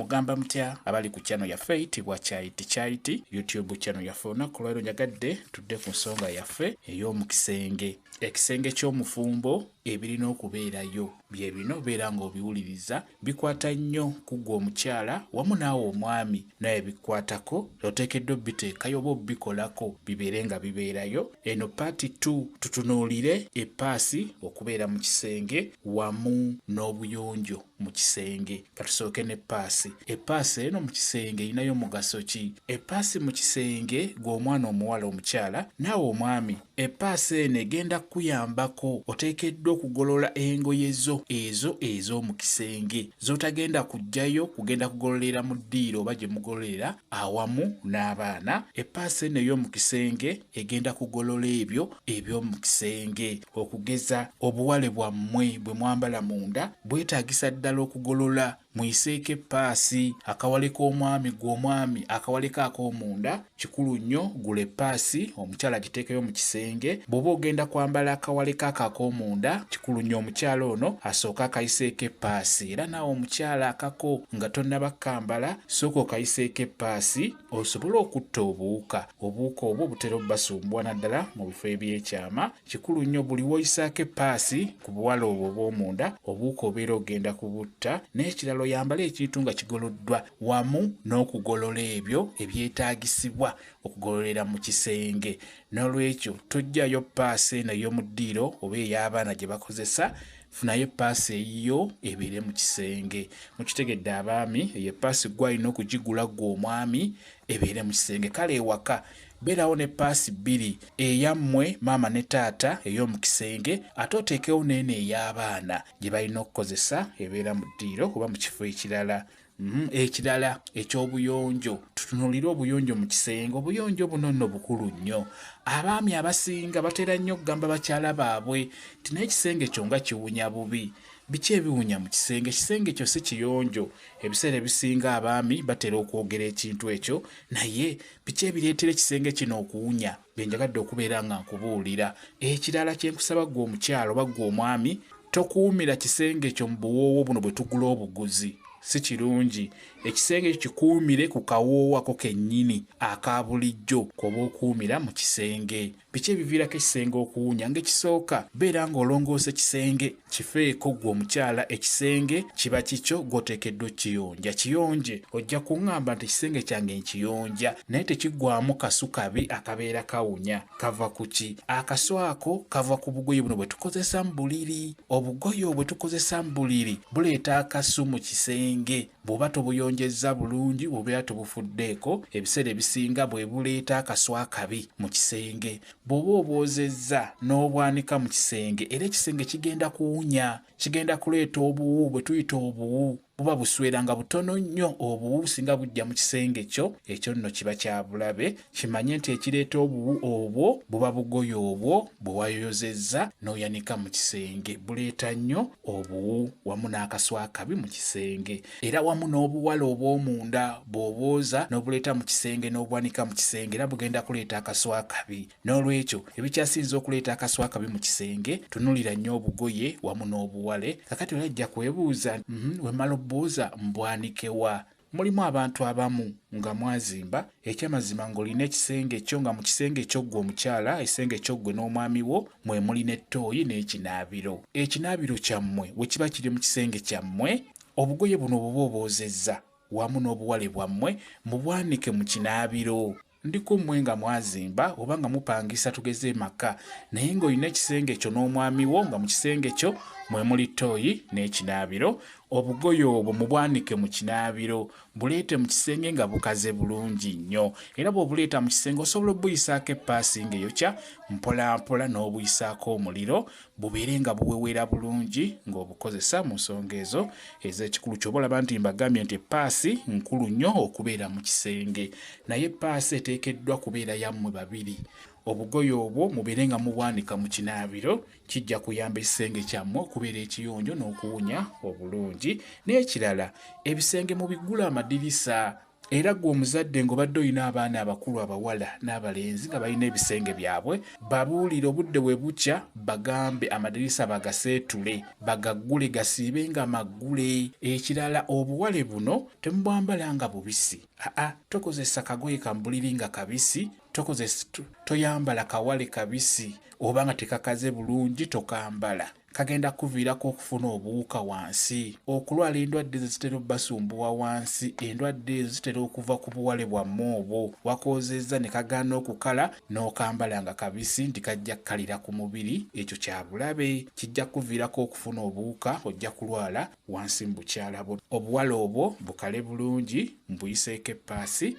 mugamba mutya abali ku channel yaffe eyitibwa Chaiti YouTube channel yaffe. Olunaku lwero njagadde tudde ku nsonga yaffe ey'omu kisenge. Ekisenge ky'omufumbo ebirina okubeerayo bye bino beera ng'obiwuliriza bikwata nnyo ku ggwe omukyala wamu naawe omwami naye bikwatako oteekeddwa biteekayo oba bikolako bibeere nga bibeerayo. Eno paati 2 tutunuulire epaasi okubeera mu kisenge wamu n'obuyonjo mu kisenge. Katusooke ne paasi. Epaasi eno mu kisenge erinayo mugaso ki? Epaasi mu kisenge gw'omwana omuwala omukyala naawe omwami, epaasi eno egenda kuyambako oteekeddwa okugolola engoye zo ezo ez'omu kisenge z'otagenda kujjayo kugenda kugololera mu ddiiro oba gye mugololera awamu n'abaana. Epaasi eno ey'omu kisenge egenda kugolola ebyo eby'omu kisenge, okugeza obuwale bwammwe bwe mwambala munda bwetaagisa ddala okugolola. Muyiseeko epaasi. Akawale k'omwami gw'omwami akawaleko ak'omunda kikulu nnyo, gula epaasi omukyala giteekayo mu kisenge. Bw'oba ogenda kwambala akawale ak'omunda kikulu nnyo omukyala ono asooka akayiseeko epaasi. Era naawe omukyala akako nga tonnaba kambala sooka okayiseeko epaasi osobole okutta obuwuka. Obuwuka obwo butera obbasumbuwa naddala mu bifo ebyekyama. Kikulu nnyo buli woyisaako epaasi ku buwale obwo obw'omunda obuwuka obeera ogenda kubutta. N'ekirala oyambale ekintu nga kigoloddwa wamu n'okugolola ebyo ebyetaagisibwa okugololera mu kisenge. N'olwekyo tojjayo paasi eno ey'omu ddiiro oba ey'abaana gye bakozesa, funayo paasi eyiyo ebeere mu kisenge. Mukitegedde abaami, eyo paasi gwe alina okugigula gwe omwami ebeere mu kisenge. Kale ewaka beerawo ne paasi 2, eyammwe maama ne taata ey'omu kisenge, ate oteekewo n'eno ey'abaana gye balina okukozesa ebeera mu ddiiro oba mu kifo ekirala. Ekirala eky'obuyonjo. Tutunuulire obuyonjo mu kisenge. Obuyonjo buno nno bukulu nnyo. Abaami abasinga batera nnyo okugamba bakyala baabwe nti n'ekisenge kyo nga kiwunya bubi. Biki ebiwunya mu kisenge? Ekisenge kyo si kiyonjo. Ebiseera ebisinga abaami batera okwogera ekintu ekyo, naye biki ebireetera ekisenge kino okuwunya? Bye njagadde okubeera nga nkubuulira. Ekirala kye nkusaba ggwe omukyala oba ggwe omwami, tokuumira kisenge kyo mu buwoowo buno bwe tugula obuguzi. Si kirungi. Ekisenge kikuumire ku kawoowo ako kennyini aka bulijjo koba okuumira mu kisenge. Biki ebiviirako ekisenge okuwunya? Ng'ekisooka beera ng'olongoose kisenge. Kifeeko ggwe omukyala, ekisenge kiba kikyo gw'oteekeddwa okiyonja. Kiyonje. Ojja kuŋŋamba nti ekisenge kyange nkiyonja naye tekiggwaamu kasu kabi akabeera kawunya. Kava ku ki? Akasu ako kava ku bugoye buno bwe tukozesa mu buliri. Obugoye obwe tukozesa mu buliri buleeta akasu mu kisenge. Bw'oba tobuyonjezza bulungi, bw'obeera tobufuddeeko, ebiseera ebisinga bwe buleeta akasu akabi mu kisenge. Bw'oba obwozezza n'obwanika mu kisenge, era ekisenge kigenda kuwunya, kigenda kuleeta obuwu bwe tuyita obuwu. Buba buswera nga butono nnyo. Obuwu singa bujja mu kisenge kyo, ekyo nno kiba kya bulabe. Kimanye nti ekireeta obuwu obwo buba bugoye obwo bwe wayoyozezza n'oyanika mu kisenge. Buleeta nnyo obuwu wamu n'akasu akabi mu kisenge. Era wamu n'obuwala obw'omunda bw'obwoza n'obuleeta mu kisenge n'obwanika mu kisenge, era bugenda kuleeta akasu akabi. N'olwekyo ebikyasinza okuleeta akasu akabi mu kisenge, tunuulira nnyo obugoye wamu n'obuwale. Kakati olajja kwebuuza, wemala buuza mbwanikewa. Mulimu abantu abamu nga mwazimba ekyamazima ng'olina ekisenge kyo nga mu kisenge kyo ggwe omukyala, ekisenge kyo ggwe n'omwami wo mwe mulina ettooyi n'ekinaabiro. Ekinaabiro kyammwe bwe kiba kiri mu kisenge kyammwe, obugoye buno buba obwozezza wamu n'obuwale bwammwe mubwanike mu kinaabiro. Ndiko mmwe nga mwazimba oba nga mupangisa tugeze maka, naye ng'olina ekisenge kyo n'omwami wo nga mu kisenge kyo mwe muli ttooyi n'ekinaabiro, obugoye obwo mubwanike mu kinaabiro, buleete mu kisenge nga bukaze bulungi nnyo. Era bw'obuleeta mu kisenge osobola obuyisaako epaasi ng'eyokya mpola mpola n'obuyisaako omuliro, bubeere nga buwewera bulungi ng'obukozesa mu nsonga ezo ez'ekikulu. Ky'oba olaba nti mbagambye nti epaasi nkulu nnyo okubeera mu kisenge, naye epaasi eteekeddwa kubeera yammwe babiri. Obugoye obwo mubeere nga mubwanika mu kinaabiro, kijja kuyamba ekisenge kyammwe okubeera ekiyonjo n'okuwunya obulungi. N'ekirala, ebisenge mubigula amadirisa. era gwe omuzadde ng'obadde olina abaana abakulu abawala n'abalenzi nga balina ebisenge byabwe, babuulire obudde bwe bukya bagambe amadirisa bagaseetule bagaggule gasiibe nga maggule. Ekirala obuwale buno temubwambala nga bubisi, tokozesa kagoye kambuliri nga kabisi, toyambala kawale kabisi oba nga tekakaze bulungi tokambala, kagenda kuviirako okufuna obuwuka wansi, okulwala endwadde zitera obbasumbuwa wansi. Endwadde ezo zitera okuva ku buwale bwammwe obwo wakozezza ne kagaana okukala n'okambala nga kabisi nti kajja kkalira ku mubiri. Ekyo kya bulabe, kijja kuviirako okufuna obuwuka, ojja kulwala wansi mu bukyala bwo. Obuwale obwo bukale bulungi, mbuyiseeko eppaasi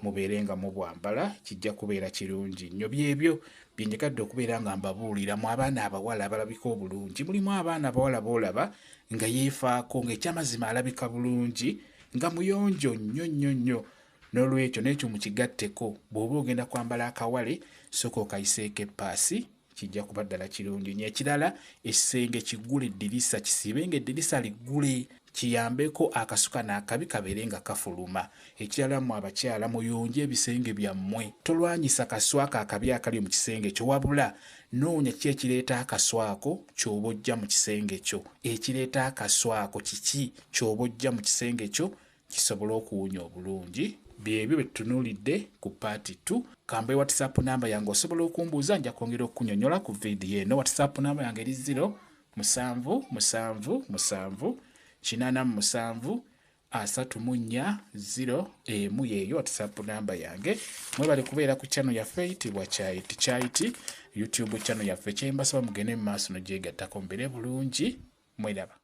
mubeere nga mubwambala, kijja kubeera kirungi nnyo. Byebyo byenjagadde okubeera nga mbabuulira mu abaana abawala abalabika obulungi. Mulimu abaana abawala boolaba nga yeefaako ng'ekyamazima alabika bulungi nga muyonjo nnyo nnyo nnyo. N'olwekyo n'ekyo mukigatteko, bw'oba ogenda kwambala akawale sooka okayiseeko eppaasi, kijja kuba ddala kirungi nnyo. Ekirala, ekisenge kiggule eddirisa, kisiibe ng'eddirisa liggule, kiyambeko akasuka n'akabi kabeere nga kafuluma. Ekirala mu abakyala muyonje ebisenge byammwe, tolwanyisa kaswako akabi akali mu kisenge kyo, wabula noonya ki ekireeta akaswako ky'oba ojja mu kisenge kyo. Ekireeta akaswako kiki ky'oba ojja mu kisenge kyo kisobole okuwunya obulungi. Byebyo bye tutunuulidde ku paati 2. Kamba WhatsApp namba yange osobola okumbuuza, nja kwongera okunyonyola ku vidiyo eno. WhatsApp namba yange eri 0778734 yeeyo WhatsApp namba yange. Mwebale kubeera ku channel yaffe eyitibwa Kyayiti YouTube channel yaffe. Kyembasaba mugende mu maaso n'ogyegattako mbeere bulungi. Mweraba.